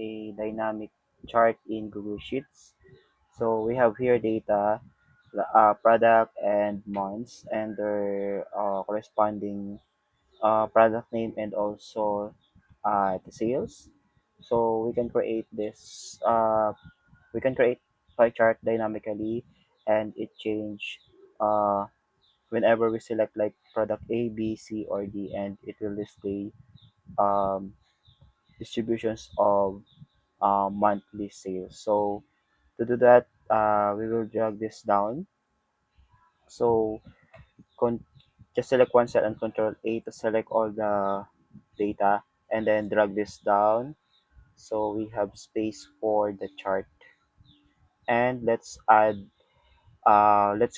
a dynamic chart in Google Sheets. So we have here data, product and months and their corresponding product name and also the sales. So we can create pie chart dynamically and it change uh, whenever we select like product A, B, C, or D, and it will display um, distributions of monthly sales. So to do that, we will drag this down. So con- just select one cell and Control A to select all the data, and then drag this down. So we have space for the chart, and let's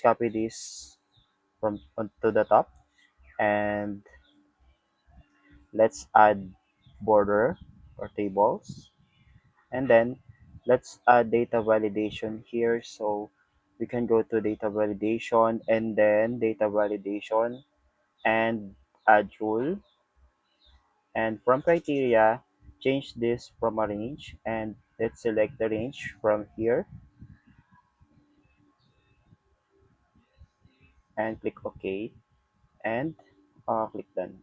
copy this from onto the top, and let's add border or tables, and then let's add data validation here. So we can go to data validation and then data validation and add rule, and from criteria change this from a range, and let's select the range from here and click OK, and click done.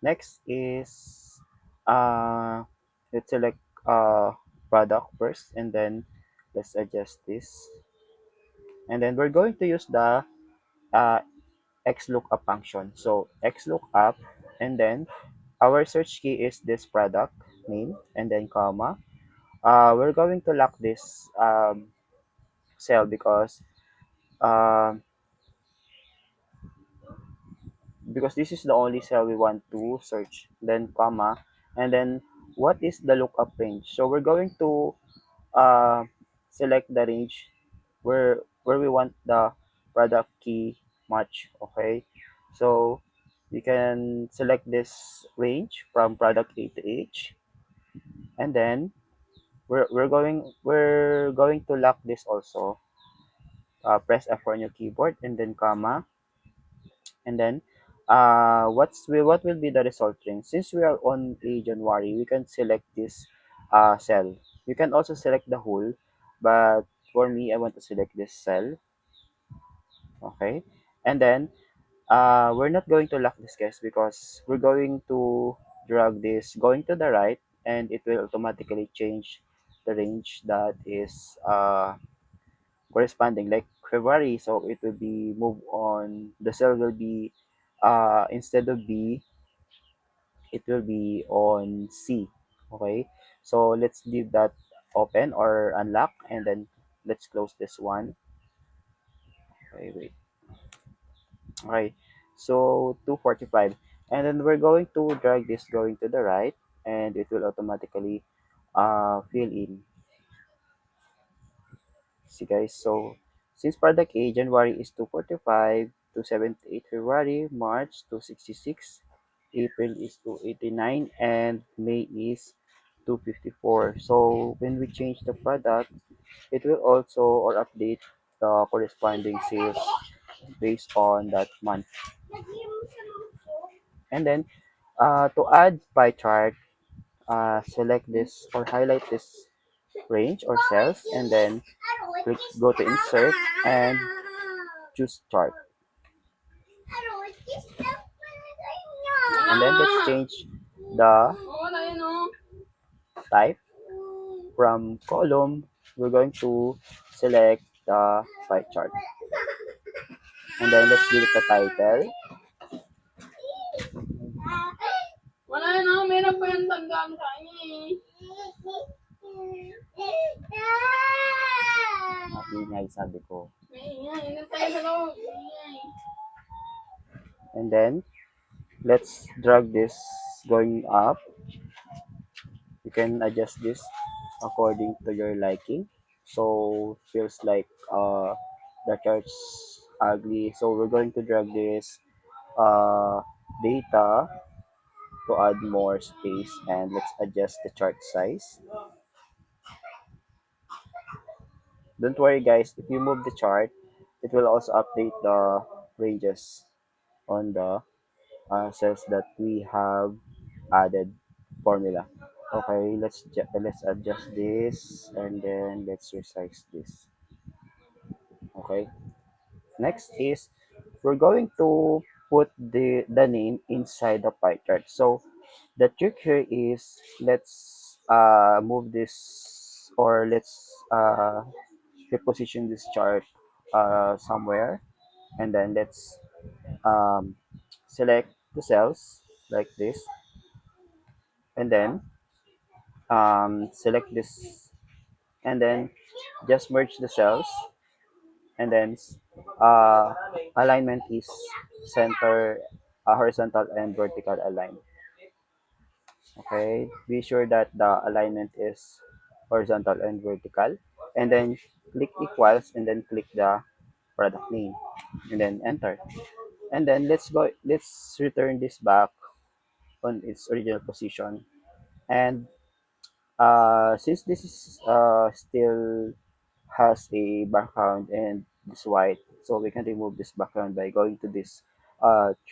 Next is let's select product first, and then let's adjust this, and then we're going to use the uh, XLOOKUP function. So XLOOKUP, and then our search key is this product name, and then comma. We're going to lock this cell um, because this is the only cell we want to search. Then comma, and then what is the lookup range? So we're going to uh, select the range where we want the product key match. Okay, so you can select this range from product A to H, and then we're going to lock this also. Press F on your keyboard and then comma, and then what will be the result range? Since we are on a January, we can select this cell. You can also select the whole, but for me I want to select this cell. Okay, and then we're not going to lock this guys because we're going to drag this going to the right, and it will automatically change the range that is corresponding like February. So it will be move on, the cell will be instead of B, it will be on C. Okay, so let's leave that open or unlock, and then let's close this one. Okay, wait. Okay, so 245, and then we're going to drag this going to the right, and it will automatically fill in. See guys, so since product A, January is 245, 278 February, March 266, April is 289, and May is 254. So when we change the product, it will also or update the corresponding sales based on that month. And then to add pie chart, select this or highlight this range or cells, and then go to insert and choose chart, and then let's change the type from column. We're going to select the pie chart, and then let's give it a title. Wala na, meron pa yung tandaan sa kanya eh. Ingay sabi ko. Maingay, hindi tayo sa loob. Maingay. And then let's drag this going up. You can adjust this according to your liking. So feels like the chart's ugly. So we're going to drag this data to add more space, and let's adjust the chart size. Don't worry guys, if you move the chart, it will also update the ranges on the cells that we have added formula. Okay, let's adjust this and then let's resize this. Okay. Next is we're going to put the name inside the pie chart. So the trick here is let's move this, or let's reposition this chart somewhere, and then let's um, select the cells like this, and then select this, and then just merge the cells, and then uh, alignment is center, horizontal and vertical align. Okay, be sure that the alignment is horizontal and vertical, and then click equals, and then click the product name, and then enter, and then let's return this back on its original position. And since this is still has a background and this white, so we can remove this background by going to this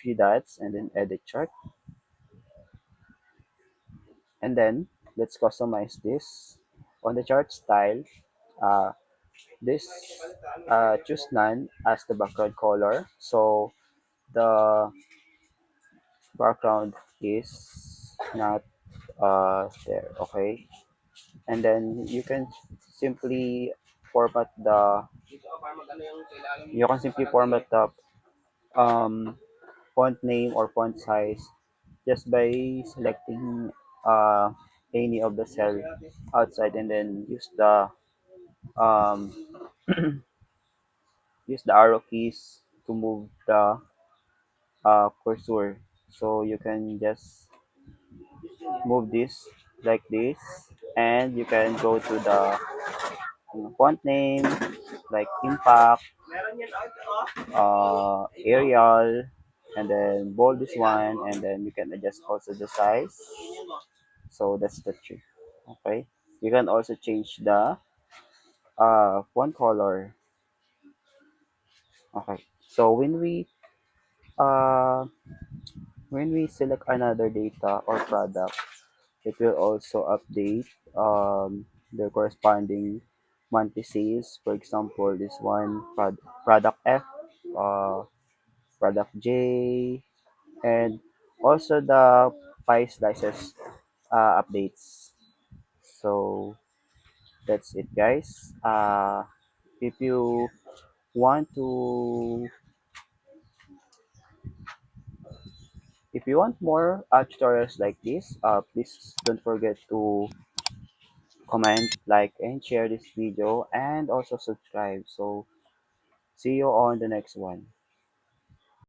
three dots and then edit chart, and then let's customize this on the chart style. uh, this choose none as the background color, so the background is not there. Okay, and then simply format the you can simply format the um, font name or font size just by selecting uh, any of the cell outside, and then um, use the arrow keys to move the cursor. So you can just move this like this, and you can go to the font name like impact, Arial, and then bold this one, and then you can adjust also the size. So that's the trick. Okay, you can also change the font color. Okay, so uh when we select another data or product, it will also update the corresponding monthly sales. For example, this one product F, uh, product J, and also the pie slices updates. So that's it, guys. If you want to, if you want more tutorials like this, please don't forget to comment, like, and share this video, and also subscribe. So see you on the next one.